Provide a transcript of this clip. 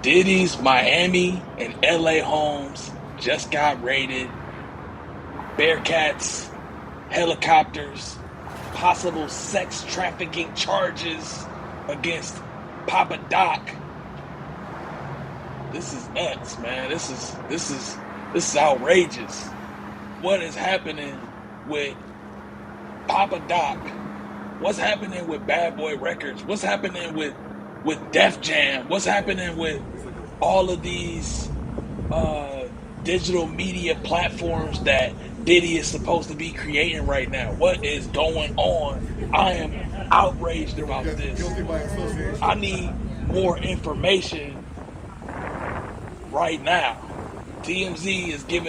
Diddy's Miami and LA homes just got raided. Bearcats, helicopters, possible sex trafficking charges against Papa Doc. This is nuts, man. This is outrageous. What is happening with Papa Doc? What's happening with Bad Boy Records? What's happening with Def Jam? What's happening with all of these digital media platforms that Diddy is supposed to be creating right now? What is going on? I am outraged about this. I need more information right now. TMZ is giving